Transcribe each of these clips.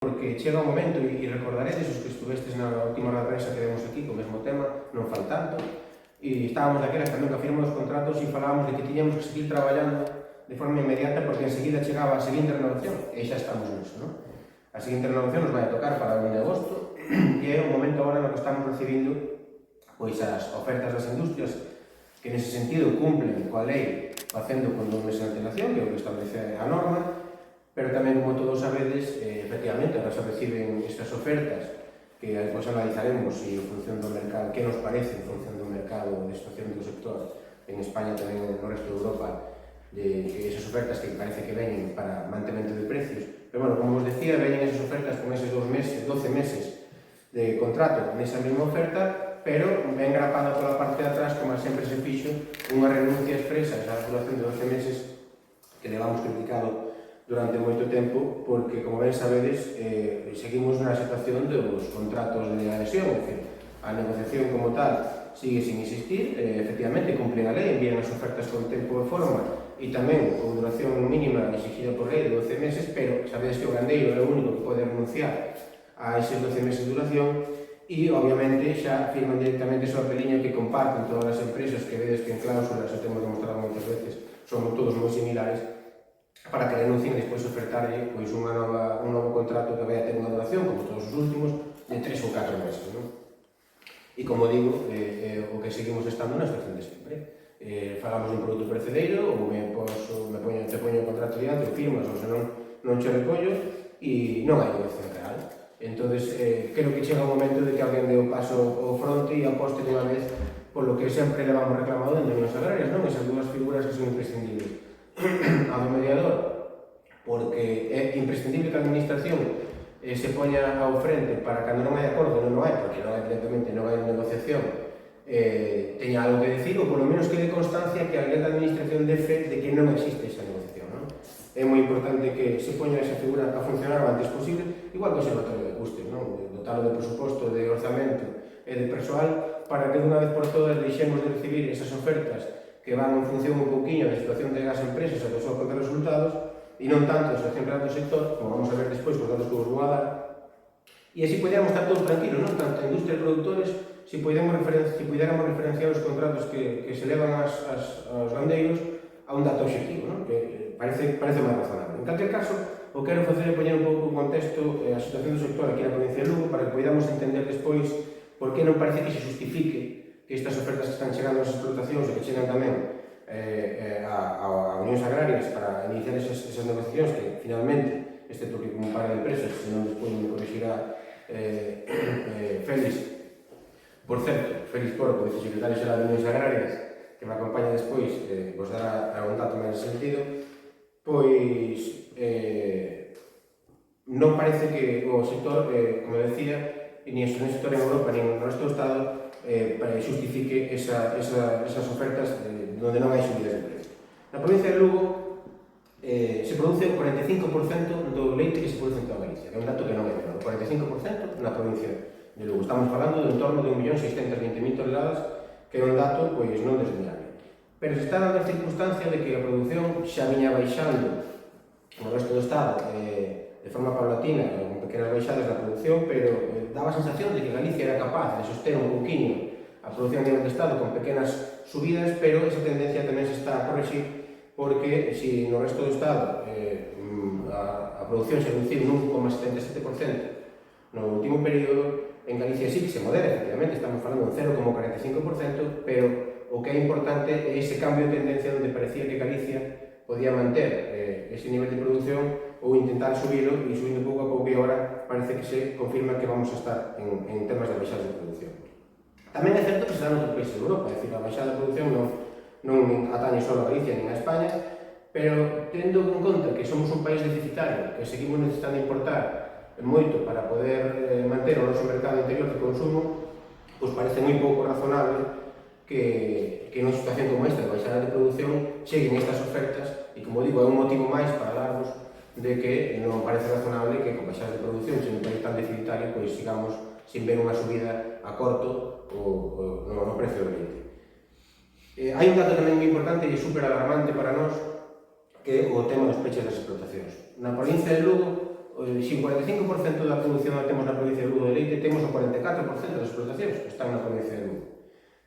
porque chega un momento, e recordaredes os que estuvestes na última roda de prensa que demos aquí co mesmo tema, non fal tanto, e estábamos daquelas cando que firmamos os contratos e falábamos de que tiñamos que seguir traballando de forma inmediata porque enseguida chegaba a seguinte renovación, e xa estamos nisso, non? A seguinte renovación nos vai a tocar para o 1 de agosto e é un momento agora no que estamos recibindo pois as ofertas das industrias que nese sentido cumplen coa lei facendo con 2 meses de antelación, que é o que establece a norma, pero tamén, como todos sabedes, efectivamente, ahora se reciben estas ofertas que pois analizaremos e en función do mercado, que nos parece en función do mercado de situación do sector en España tamén no resto de Europa, de esas ofertas que parece que veñen para mantemento de precios. Pero, bueno, como vos decía, veñen esas ofertas con eses 2 meses, 12 meses de contrato nesa mesma oferta, pero ben grapada pola parte de atrás, como sempre se fixo, unha renuncia expresa a esa duración de 12 meses que levamos criticado durante moito tempo, porque, como ben sabedes, seguimos na situación dos contratos de adhesión, é dicir, a negociación como tal sigue sin existir, efectivamente cumplen a lei, envían as ofertas con tempo e forma e tamén con duración mínima exigida por lei de 12 meses, pero sabedes que o gandeiro é o único que pode renunciar a eses 12 meses de duración e, obviamente, xa firman directamente ese papeliño que comparten todas as empresas que vedes que en cláusulas, o temos demostrado moitas veces, somos todos moi similares, para que renuncien e despois ofertarlle pois, un novo contrato que vai a ter unha duración, como todos os últimos, de 3 ou 4 meses. Non? E, como digo, o que seguimos estando na situación de sempre. Falamos dun produto percedeiro, ou te poño o contrato diante, o firmas, ou senón non che recollo, e non hai negociación real. Entón, creo que chega un momento de que alguén dé o paso ao fronte e aposte dunha vez polo que sempre levamos reclamado dentro das agrarias, non? Esas dúas figuras que son imprescindibles. A do mediador, porque é imprescindible que a administración se poña ao frente para cando non hai acordo, non hai, porque non hai directamente, non hai negociación, teña algo que decir, ou polo menos que dé constancia que alguén da administración dé fe de que non existe esa negociación, non? É moi importante que se poña esa figura a funcionar o antes posible, igual que o observatorio de custes, non? Dotalo de presuposto, de orzamento e de persoal, para que dunha vez por todas deixemos de recibir esas ofertas que van en función un pouquinho da situación de as empresas e dos seus contra resultados e non tanto da situación real do sector, como vamos a ver despois cos datos que vos vou a dar, e así podíamos estar todos tranquilos, non? Tanto a industria e produtores, se puidéramos referenciar os contratos que se levan aos gandeiros a un dato objetivo, non? Que parece máis razonable. En calquer caso, o que quero facer é poñer un pouco en contexto a situación do sector aquí na provincia de Lugo para que podamos entender despois por que non parece que se justifique que estas ofertas que están chegando ás explotacións e que chegan tamén a unións agrarias para iniciar esas negociacións que finalmente, excepto que con un par de empresas, se non despois me corrixirá Félix, por certo, Félix Porco, vicesecretario xeral de Unións Agrarias, que me acompaña despois, vos dará algún dato máis sentido, pois non parece que o sector, como decía, ni o sector en Europa, ni no resto do Estado, justifique esas ofertas onde non hai subidas de precio. Na provincia de Lugo se produce o 45% do leite que se produce en toda Galicia, que é un dato que non é menor, o 45% na provincia de Lugo. Estamos falando de en torno de 1.620.000 toneladas, que é un dato pois non desdeñable. Pero se está dando a circunstancia de que a produción xa viña baixando no resto do Estado de forma paulatina, con pequenas baixadas na produción, pero daba a sensación de que Galicia era capaz de soster un pouquinho a produción a nivel de Estado con pequenas subidas, pero esa tendencia tamén se está a corregir porque se no resto do Estado a produción se reduciu un 1,77% no último período, en Galicia sí que se modera, efectivamente, estamos falando de 0,45%, pero o que é importante é ese cambio de tendencia onde parecía que Galicia podía manter ese nivel de producción ou intentar subilo, e subindo pouco a pouco, e agora parece que se confirma que vamos a estar en temas de baixadas de producción. Tamén é certo que se dá en outros países de Europa, é dicir, a baixada de producción non atañe só a Galicia nin a España, pero tendo en conta que somos un país deficitario, que seguimos necesitando importar moito para poder manter o noso mercado interior de consumo, pois parece moi pouco razonable que nunha situación como esta de baixada de producción cheguen estas ofertas, e como digo, é un motivo máis para darvos de que non parece razonable que con baixadas de producción, sendo un país tan deficitario, pois sigamos sin ver unha subida a corto no precio do leite. Hai un dato tamén moi importante e super alarmante para nós, que é o tema dos pechos das explotacións. Na provincia de Lugo, se o 45% da produción que temos na provincia de Lugo de leite, temos o 44% das explotacións que están na provincia de Lugo.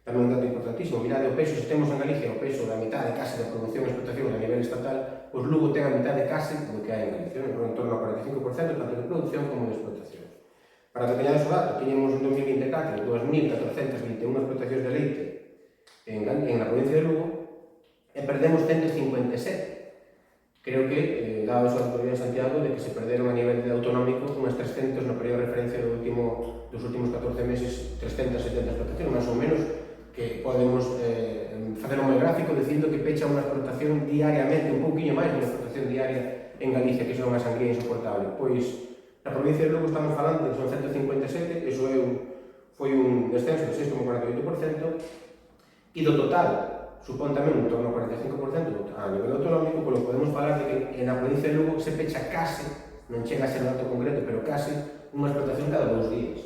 Tamén un dato importantísimo, mirade o peso, se temos en Galicia o peso da mitad de case da produción e explotación a nivel estatal, pois Lugo ten a mitad de case do que hai en Galicia, en torno ao 45% tanto de produción como de explotación. Para que teñades o dato, tiñemos en 2024 2.421 explotacións de leite na provincia de Lugo e perdemos 157. Creo que, dado a súa autoridade de Santiago, de que se perderon a nivel autonómico unhas 300 no período de referencia dos últimos 14 meses, 370 explotacións, máis ou menos, que podemos facer un gráfico dicindo que pecha unha explotación diariamente, un pouquinho máis de unha explotación diaria en Galicia, que son unha sangría insoportable. Pois, na provincia de Lugo estamos falando que son 157, iso foi un descenso de 6,48%, e do total, supón tamén un torno ao 45% a nivel autonómico, polo podemos falar de que na provincia de Lugo se pecha case, non chega a ser un dato concreto, pero case unha explotación cada 2 días.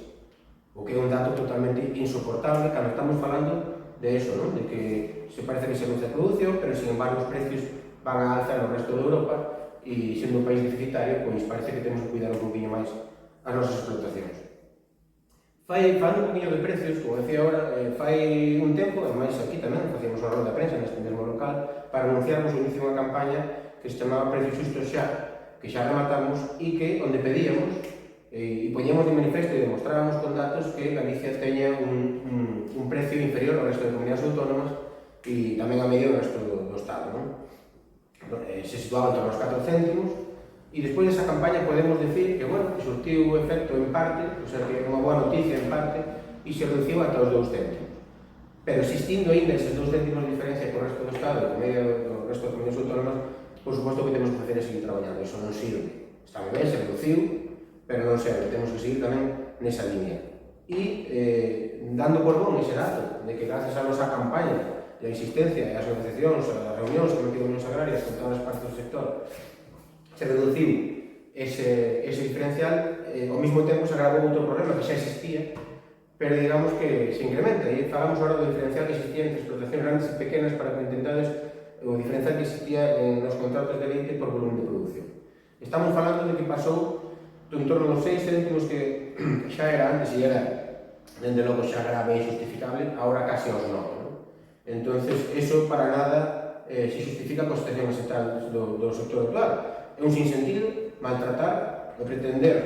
O que é un dato totalmente insoportable cando estamos falando de eso, ¿no? De que se parece que se reduce a producción, pero sin embargo os precios van a alza no resto de Europa e sendo un país deficitario, pois parece que temos que cuidar un poquinho máis as nosas explotacións. Falando un poquinho de precios, como decía agora, fai un tempo, ademais aquí tamén facíamos unha roda de prensa neste mesmo local para anunciarmos o inicio dunha campaña que se chamaba Precios Xustos Xa, que xa rematamos e que onde pedíamos e poñemos de manifesto e demostrábamos con datos que Galicia teña un precio inferior ao resto de comunidades autónomas e tamén a medio do resto do Estado, non? Se situaba en torno aos 4 céntimos e despois desa campaña podemos decir que, bueno, que surtiu o efecto en parte, o sea, que é unha boa noticia en parte e se reduciu ata os 2 céntimos. Pero existindo ainda eses 2 céntimos de diferencia co resto do Estado e co medio do resto de comunidades autónomas, por suposto que temos que facer é seguir traballando, iso non sirve. Está moi ben, se reduciu, pero non serve, temos que seguir tamén nesa línea. E dando por bon ese dato de que gracias a nosa campaña e a insistencia e as negociacións, as reunións que metido unións agrarias con todas as partes do sector, se reduciu ese diferencial, ao mesmo tempo se agravou outro problema que xa existía, pero digamos que se incrementa, e falamos agora do diferencial que existía entre explotacións grandes e pequenas para que entendades o diferencial que existía nos contratos de leite por volumen de produción. Estamos falando de que pasou en torno aos 6 céntimos que xa era antes e era, dende logo, xa grave e injustificable, agora case aos 9, non? Entonces, eso para nada se justifica coa situación central do sector actual. É un sinsentido maltratar e pretender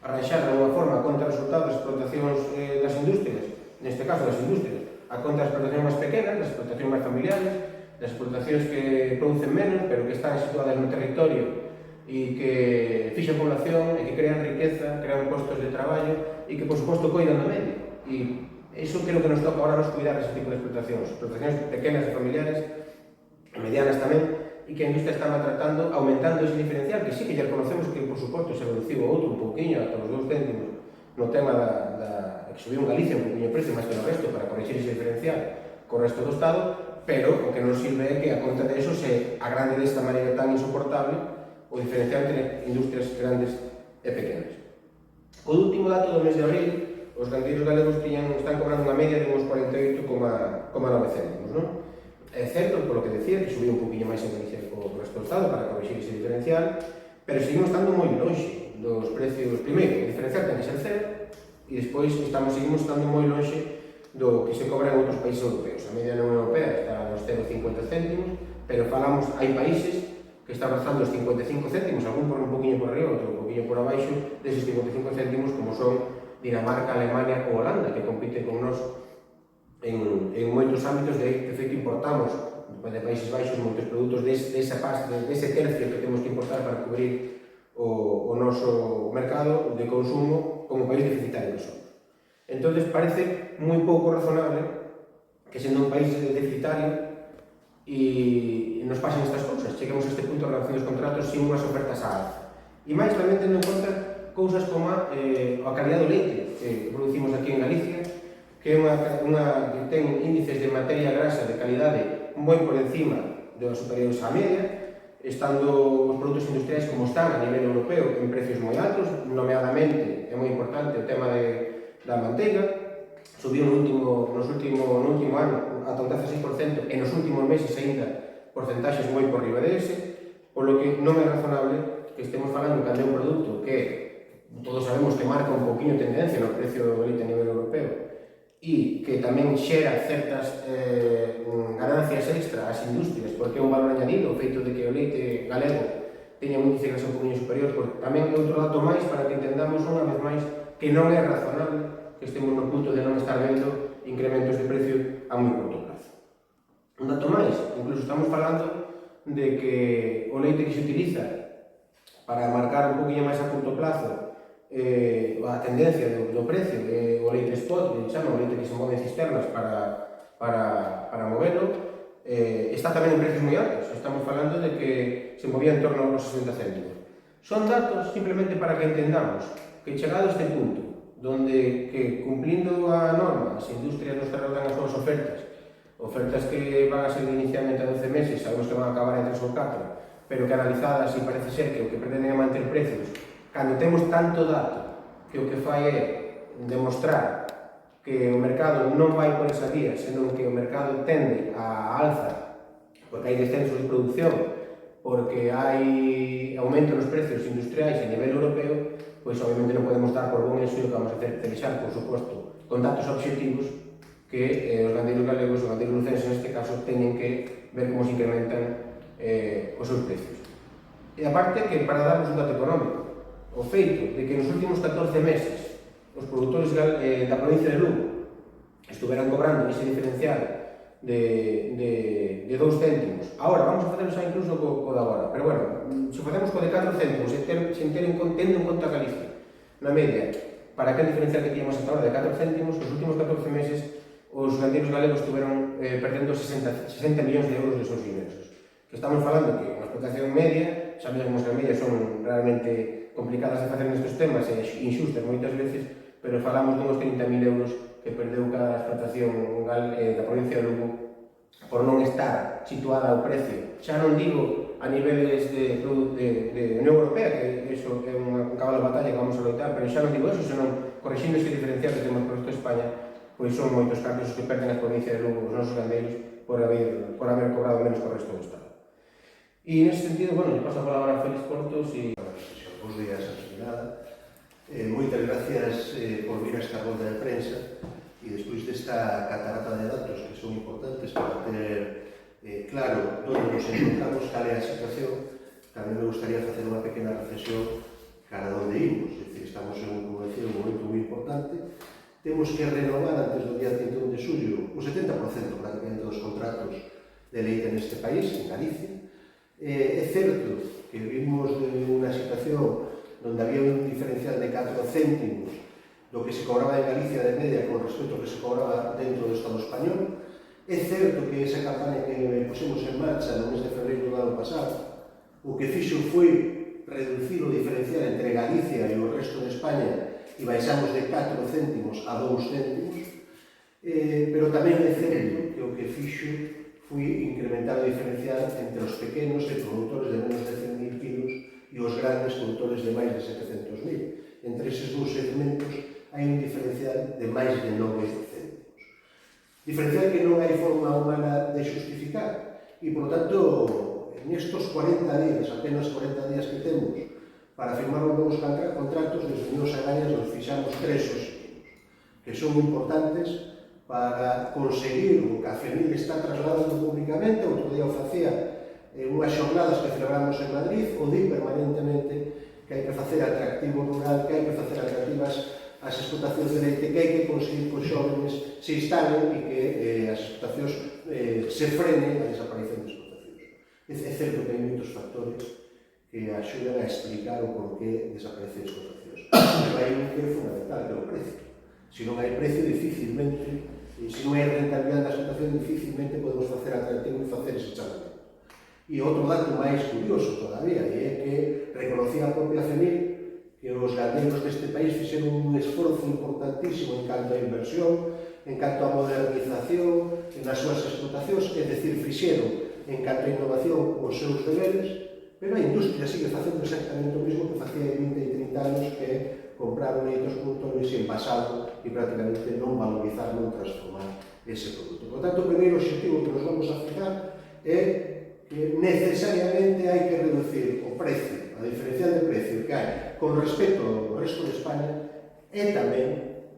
arranxar de alguma forma a conta resultados das explotacións das industrias, neste caso das industrias, a conta das explotacións máis pequenas, das explotacións máis familiares, das explotacións que producen menos, pero que están situadas no territorio e que fixan población e que crean riqueza, crean postos de traballo e que, por suposto, coidan do medio. E iso creo que nos toca ahora nos cuidar ese tipo de explotacións pequenas e familiares, medianas tamén, e que a industria está maltratando, aumentando ese diferencial, que sí que ya conocemos que, por suposto, se reduciu o outro un pouquinho, ata os 2 céntimos, no tema que subiu en Galicia un pouquinho o precio máis que no resto para corrixir ese diferencial co resto do Estado, pero o que non sirve é que a conta de eso se agrande desta maneira tan insoportable o diferencial entre industrias grandes e pequenas. O último dato do mes de abril, os gandeiros galegos están cobrando unha media de uns 48,9 céntimos, non? É certo, polo que decía, que subiu un poquinho máis en Galicia co resto do Estado para corrixir ese diferencial, pero seguimos estando moi lonxe dos precios. Primeiro, o diferencial ten que ser cero, e despois seguimos estando moi lonxe do que se cobra en outros países europeos. A media na Unión Europea está nos 0,50 céntimos, pero hai países que está rozando os 55 céntimos, algún por un poquinho por arriba, outro un poquinho por abaixo, deses 55 céntimos, como son Dinamarca, Alemania ou Holanda, que compiten con nos en moitos ámbitos. De feito, importamos de Países Baixos moitos produtos dese tercio que temos que importar para cubrir o noso mercado de consumo como país deficitario que somos. Entón, parece moi pouco razonable que, sendo un país deficitario, e nos pasen estas cousas, cheguemos a este punto de relación dos contratos sin unhas ofertas á alza. E máis tamén tendo en conta cousas como a calidad do leite que producimos aquí en Galicia, que é que ten índices de materia grasa de calidade moi por encima dos superiores á media, estando os produtos industriais como están a nivel europeo en precios moi altos, nomeadamente, é moi importante o tema da manteiga, subiu no último ano ata un 16% e nos últimos meses aínda porcentaxes moi por riba dese, polo que non é razonable que estemos falando cando é un produto que todos sabemos que marca un poquinho tendencia no precio do leite a nivel europeo e que tamén xera certas ganancias extra ás industrias, porque é un valor añadido o feito de que o leite galego teña un índice de grasa un poquinho superior, porque tamén é outro dato máis para que entendamos unha vez máis que non é razonable que estemos no punto de non estar vendo incrementos de precio a moi curto plazo. Un dato máis, incluso estamos falando de que o leite que se utiliza para marcar un poquinho máis a curto plazo a tendencia do precio, o leite spot, que chama, o leite que se move en cisternas para movelo, está tamén en precios moi altos. Estamos falando de que se movía en torno aos 60 céntimos. Son datos simplemente para que entendamos que chegado a este punto, donde que cumplindo a norma as industrias nos cerrarán as súas ofertas que van a ser inicialmente a 12 meses, sabemos que van a acabar en 3 ou 4, pero que analizadas e parece ser que o que pretenden é manter precios, cando temos tanto dato que o que fai é demostrar que o mercado non vai por esa vía, senón que o mercado tende a alza porque hai descensos de producción, porque hai aumento nos precios industriais a nivel europeo, pois obviamente non podemos dar por bon eso e o que vamos a hacer telexar, por suposto, con datos obxectivos que os gandeiros galegos, os gandeiros lucenses neste caso, teñen que ver como se incrementan os seus precios. E aparte que, para darnos un dato económico, o feito de que nos últimos 14 meses os produtores da provincia de Lugo estuveran cobrando ese diferencial de 2 céntimos. Ahora, vamos a facerlo xa incluso co de agora, pero bueno, se facemos co de 4 céntimos, tendo en conta Galicia, na media, para aquel diferencial que tínhamos hasta ahora de 4 céntimos, nos últimos 14 meses os gandeiros galegos estuveron perdendo 60 millóns de euros de seus ingresos. Que estamos falando que unha explotación media, xa vemos que as medias son realmente complicadas de facer nestes temas e inxustas moitas veces, pero falamos dunhos 30.000 euros que perdeu cada explotación da provincia de Lugo por non estar situada ao precio. Xa non digo a niveles de Unión Europea, que iso é un cabalo de batalla que vamos a loitar, pero xa non digo eso, senón corrixindo ese diferencial que temos por España, pois son moitos cambios que perden a provincia de Lugo os nosos gandeiros por haber cobrado menos que o resto do Estado. E nese sentido, bueno, paso a palabra a Félix Portos e... Bos días, Anselmada. Moitas gracias por vir a esta ronda de prensa e despois desta catarata de datos que son importantes para ter claro onde nos encontramos, cal é a situación. Tamén me gustaría facer unha pequena reflexión cara a onde imos. É dicir, estamos en un momento moi importante. Temos que renovar antes do día 31 de xullo o 70% prácticamente dos contratos de leite neste país, en Galicia. É certo que vimos de unha situación onde había un diferencial de 4 céntimos do que se cobraba en Galicia de media con respecto ao que se cobraba dentro do Estado español. É certo que esa campaña que pusemos en marcha no mes de febreiro do ano pasado o que fixo foi reducir o diferencial entre Galicia e o resto de España e baixamos de 4 céntimos a 2 céntimos, pero tamén é certo que o que fixo foi incrementar o diferencial entre os pequenos e produtores de menos de 100.000 kilos e os grandes produtores de máis de 700.000. Entre eses dous segmentos hai un diferencial de máis de 9 céntimos. Diferencial que non hai forma humana de xustificar e, por tanto, nestos 40 días, apenas 40 días que temos para firmar os novos contratos, desde Unións Agrarias nos fixamos 3 obxectivos que son importantes para conseguir o que a FENIL está trasladando públicamente. Outro día o facía unhas xornadas que celebramos en Madrid, o di permanentemente que hai que facer atractivo rural, que hai que facer atractivas as explotacións de leite, que hai que conseguir que os xóvenes se instalen e que as explotacións se frenen a desaparición das explotacións. É certo que hai moitos factores que axudan a explicar o porqué desaparecen as explotacións, pero hai un que é fundamental, que é o precio. Se non hai precio, dificilmente, se non hai rentabilidade da explotación, dificilmente podemos facer atractivo e facer ese chamamento. E outro dato máis curioso todavía, é que reconocía a propia FENIL que os gandeiros deste país fixeron un esforzo importantísimo en canto a inversión, en canto a modernización nas súas explotacións, é dicir, fixeron en canto a innovación os seus deberes, pero a industria sigue facendo exactamente o mesmo que facía 20 e 30 anos, que comprar leitos produtores e envasado e prácticamente non valorizar, non transformar ese produto. Por tanto, o primeiro objetivo que nos vamos a fijar é que necesariamente hai que reducir o precio a diferencial de precio que hai con respecto ao resto de España é tamén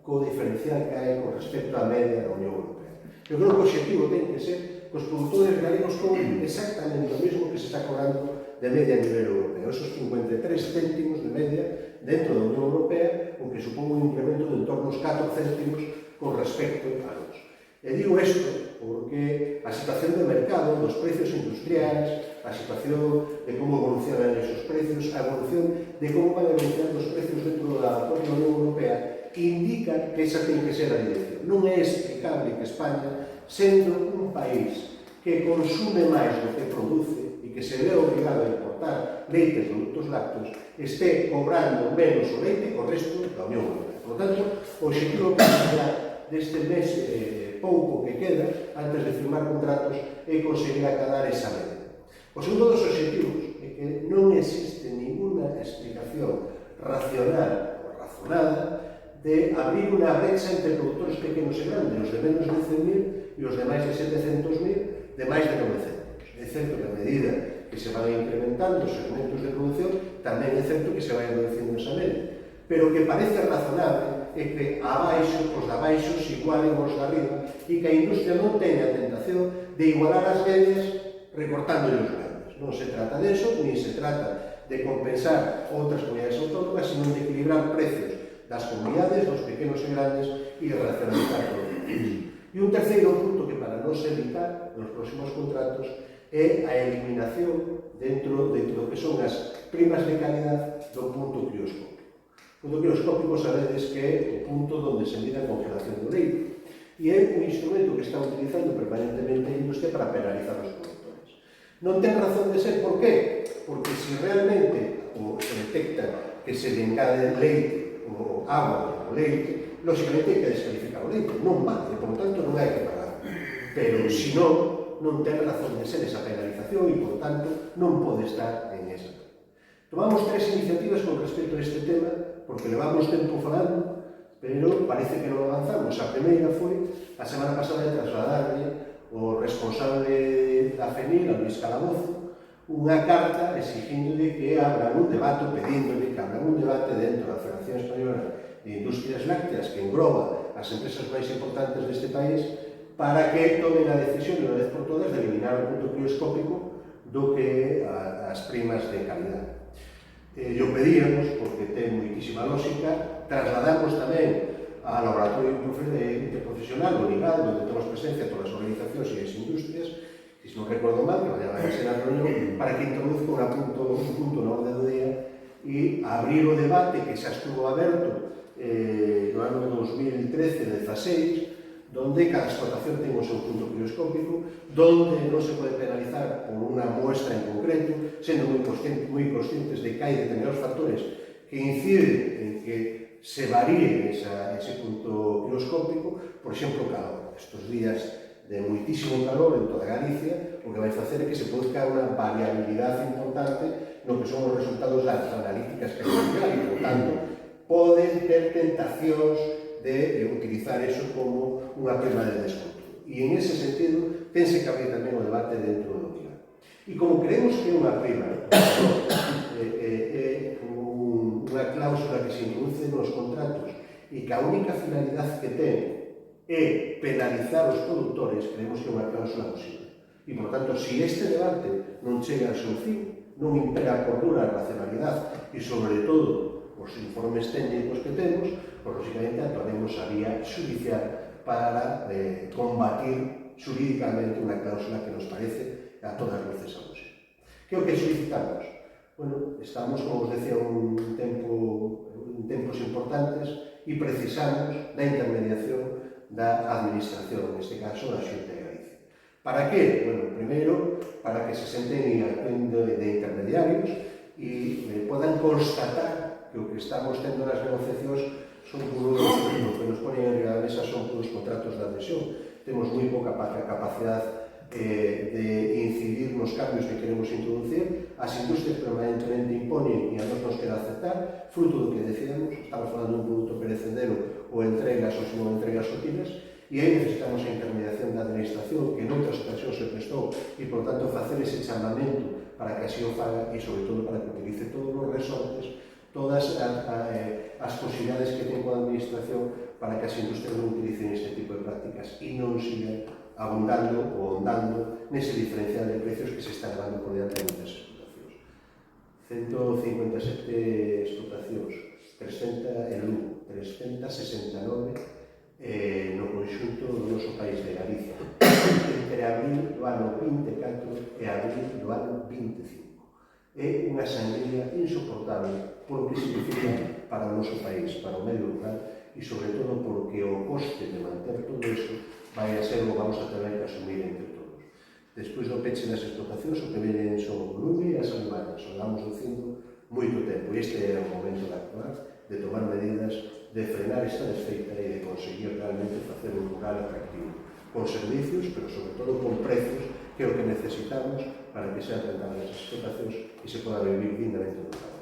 co diferencial que hai con respecto á media da Unión Europea. Eu creo que o objetivo ten que ser que os produtores galegos cobren exactamente o mesmo que se está cobrando de media a nivel europeo, esos 53 céntimos de media dentro da Unión Europea, o que supón un incremento de en torno aos 4 céntimos con respecto a nós. E digo isto porque a situación de mercado, dos precios industriais, a situación de como evolucionan esos precios, a evolución de como van evolucionando os precios dentro da propia Unión Europea, indica que esa ten que ser a dirección. Non é explicable que España, sendo un país que consume máis do que produce e que se ve obrigado a importar leite e produtos lácteos, esté cobrando menos o leite que o resto da Unión Europea. Por lo tanto, o objetivo que deste mes pouco que queda antes de firmar contratos é conseguir acadar esa media. O segundo dos objetivos é que non existe ninguna explicación racional ou razonada de abrir unha brecha entre produtores pequenos e grandes, os de menos de 100.000 e os de máis de 700.000, de máis de 900. É certo que a medida que se van incrementando os segmentos de produción, tamén é certo que se vai reducindo esa media. Pero o que parece razonable é que abaixo, os de abaixo se igualen os de arriba e que a industria non teña a tentación de igualar as medias recortando os grandes. Non se trata de eso, ni se trata de compensar outras comunidades autónomas, sino de equilibrar precios das comunidades, dos pequenos e grandes e de racionalizar todo. E un terceiro punto que para non se evitar nos próximos contratos é a eliminación dentro do que son as primas de calidad do punto crioscópico. O punto crioscópico sabedes que é o punto onde se mide a congelación do leite e é un instrumento que está utilizando permanentemente a industria para penalizar os produtores. Non ten razón de ser, por qué? Porque se realmente se detecta que se le engade leite ou agua ou leite, lógicamente hai que descalificar o leite, non vale, por lo tanto non hai que pagar. Pero, se non ten razón de ser esa penalización e, por tanto, non pode estar en esa. Tomamos 3 iniciativas con respecto a este tema, porque levamos tempo falando, pero parece que non avanzamos. A primeira foi, a semana pasada, de trasladarle o responsable da FENIL, a Luis Calabozo, unha carta exigindo que abra un debate, pedíndole que abra un debate dentro da Federación Española de Industrias Lácteas, que engloba as empresas máis importantes deste país, para que tomen a decisión de unha vez por todas de eliminar o punto crioscópico do que as primas de calidad. Eu pedíamos, porque ten moitísima lógica, trasladamos tamén ao Laboratorio Interprofesional, o LIGAL, onde temos presencia todas as organizacións e as industrias, se non recordo mal, que vai a ser a reunión, para que introduzca un punto na orde do día e abrir o debate que xa estuvo aberto no ano 2013-16, donde cada explotación ten o seu punto crioscópico, donde non se pode penalizar por unha muestra en concreto, sendo moi conscientes de que hai determinados factores que inciden en que se varíe ese punto crioscópico, por exemplo, o calor. Estos días de moitísimo calor en toda Galicia, o que vai facer é que se produzca unha variabilidade importante no que son os resultados das analíticas que hai e, por tanto, poden ter tentacións de utilizar eso como unha prima de desconto. E en ese sentido, tense que abrir tamén o debate dentro do LIGAL. E como creemos que é unha prima, é unha cláusula que se introduce nos contratos e que a única finalidade que ten é penalizar os produtores, creemos que é unha cláusula posible. E, por tanto, se este debate non chega ao seu fin, non impera a cordura, a racionalidade e, sobre todo, os informes técnicos que temos, pues, lógicamente, actuaremos a vía judicial para combatir xurídicamente unha cláusula que nos parece a todas luces abusiva. Que é o que solicitamos? Bueno, estamos, como os decía, en tempos importantes e precisamos da intermediación da Administración, neste caso da Xunta de Galicia. Para que? Bueno, primeiro, para que se senten de intermediarios e podan constatar que o que estamos tendo nas negociacións son puros, o que nos ponen en riba da mesa son puros contratos de adhesión. Temos moi pouca capacidade de incidir nos cambios que queremos introducir. As industrias permanentemente imponen e a nos queda aceptar, fruto do que decíamos, estamos falando de un produto perecedero ou entregas ou se non entregas útiles, e aí necesitamos a intermediación da Administración, que en outras ocasións se prestou, e, por tanto, facer ese chamamento para que así o faga e, sobre todo, para que utilice todos os resortes, todas as posibilidades que ten coa administración para que as industrias non utilicen este tipo de prácticas e non sigan abundando ou ondando nese diferencial de precios que se está levando por diante de moitas explotacións. 157 explotacións, 300 en Lugo, 369 no conxunto do noso país de Galicia, entre abril do ano 24 e abril do ano 25. É unha sangría insoportable polo que significa para o noso país, para o medio local e, sobre todo, porque o coste de manter todo iso vai a ser o que vamos a tener que asumir entre todos. Despois do peche das explotacións, o que venen son o lume e as alimañas, o vamos dicindo moito tempo. Este é o momento de actuar, de tomar medidas, de frenar esta desfeita e de conseguir realmente facer un rural atractivo, con servicios, pero sobre todo con precios, que é o que necesitamos para que sean rentables as explotacións e se poda vivir dignamente do traballo.